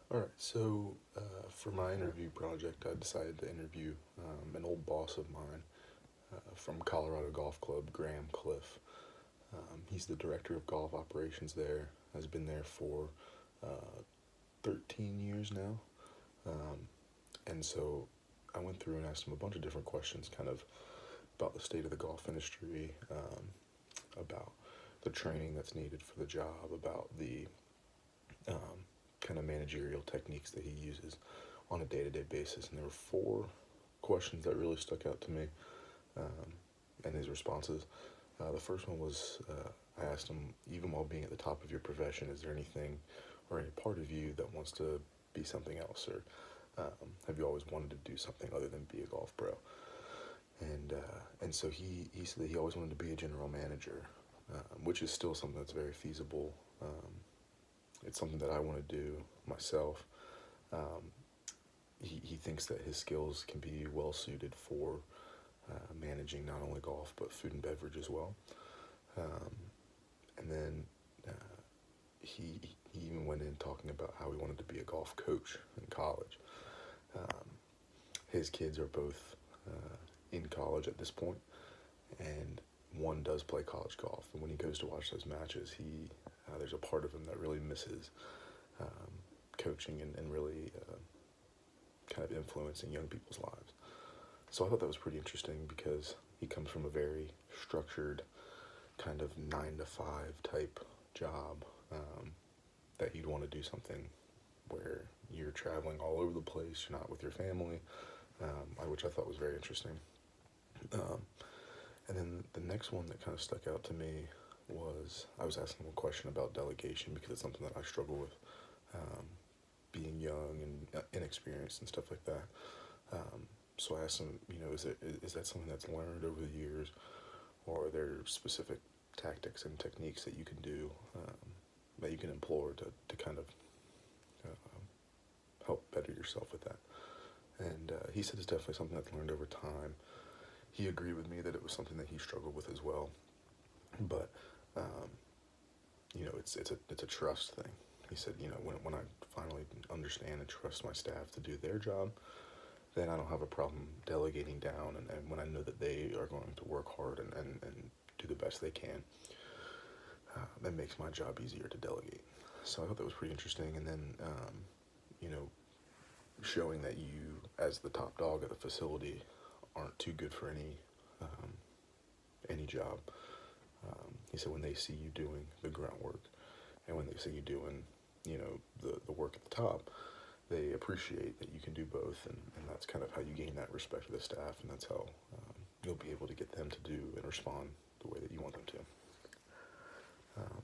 All right, so for my interview project, I decided to interview an old boss of mine from Colorado Golf Club, Graham Cliff. He's the director of golf operations there, has been there for uh, 13 years now. Um, and so I went through and asked him a bunch of different questions, kind of about the state of the golf industry, about the training that's needed for the job, about the um, kind of managerial techniques that he uses on a day-to-day basis. And there were four questions that really stuck out to me, um, and his responses. The first one was, I asked him, even while being at the top of your profession, is there anything or any part of you that wants to be something else, or have you always wanted to do something other than be a golf pro? And so he said that he always wanted to be a general manager, which is still something that's very feasible. It's something that I want to do myself. Um, he thinks that his skills can be well suited for managing not only golf but food and beverage as well. Um, and then he even went in talking about how he wanted to be a golf coach in college. Um, his kids are both in college at this point, and one does play college golf. And when he goes to watch those matches, there's a part of him that really misses um, coaching and really kind of influencing young people's lives. So I thought that was pretty interesting because he comes from a very structured kind of 9 to 5 type job, that you'd want to do something where you're traveling all over the place, you're not with your family, which I thought was very interesting. Um, and then the next one that kind of stuck out to me was I was asking him a question about delegation because it's something that I struggle with, being young and inexperienced and stuff like that. So I asked him, is that something that's learned over the years, or are there specific tactics and techniques that you can do, that you can employ to kind of uh, help better yourself with that? And he said it's definitely something that's learned over time. He agreed with me that it was something that he struggled with as well, but um, it's a trust thing. He said, when I finally understand and trust my staff to do their job, then I don't have a problem delegating down. And when I know that they are going to work hard and do the best they can, that makes my job easier to delegate. So I thought that was pretty interesting. And then, you know, showing that you, as the top dog at the facility, aren't too good for any job. He said when they see you doing the grunt work and when they see you doing, the work at the top, they appreciate that you can do both, and that's kind of how you gain that respect of the staff, and that's how you'll be able to get them to do and respond the way that you want them to. Um,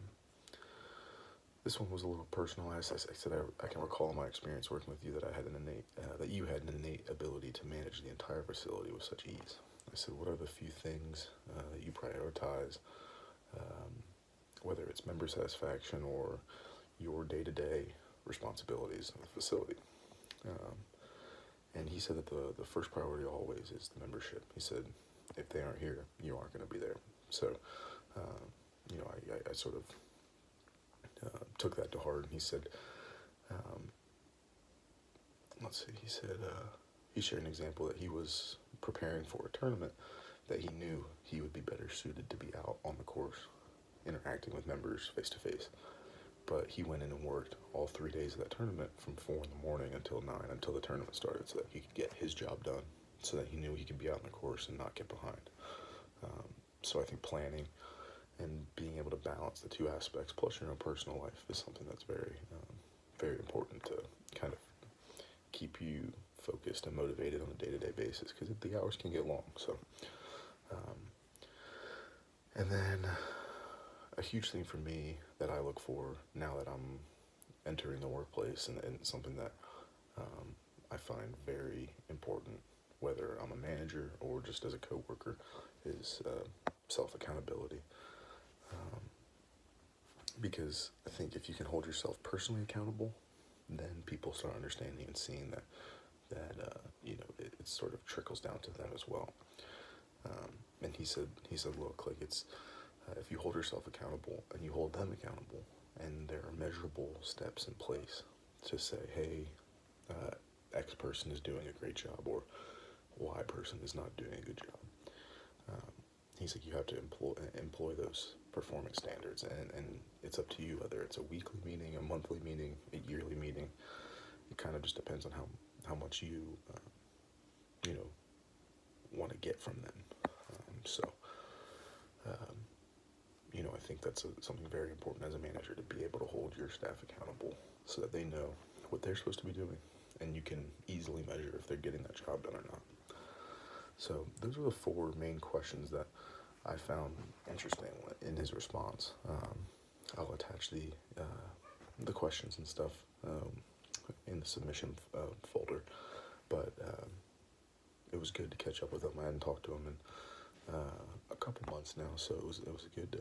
this one was a little personal. I said I can recall in my experience working with you that you had an innate ability to manage the entire facility with such ease. I said, what are the few things that you prioritize, um, whether it's member satisfaction or your day-to-day responsibilities in the facility? Um, and he said that the first priority always is the membership. He said, if they aren't here, you aren't going to be there. So, I sort of took that to heart. And he said, um, he shared an example that he was preparing for a tournament that he knew he would be better suited to be out on the course, interacting with members face to face. But he went in and worked all 3 days of that tournament from 4 in the morning until 9, until the tournament started, so that he could get his job done, so that he knew he could be out on the course and not get behind. So I think planning and being able to balance the two aspects, plus your own personal life, is something that's very important to kind of keep you focused and motivated on a day-to-day basis, because the hours can get long. So, and then a huge thing for me that I look for now that I'm entering the workplace, and something that I find very important, whether I'm a manager or just as a coworker, is self-accountability. Because I think if you can hold yourself personally accountable, then people start understanding and seeing that it sort of trickles down to them as well. And he said, look, like it's if you hold yourself accountable and you hold them accountable, and there are measurable steps in place to say, hey, X person is doing a great job, or Y person is not doing a good job. He's like, you have to employ those performance standards, and it's up to you whether it's a weekly meeting, a monthly meeting, a yearly meeting. It kind of just depends on how much you want to get from them. I think that's something very important as a manager, to be able to hold your staff accountable so that they know what they're supposed to be doing, and you can easily measure if they're getting that job done or not. So those are the 4 main questions that I found interesting in his response. I'll attach the questions and stuff in the submission folder, but it was good to catch up with him. I hadn't talked to him in a couple months now, so it was good to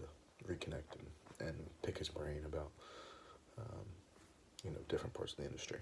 reconnect and pick his brain about different parts of the industry.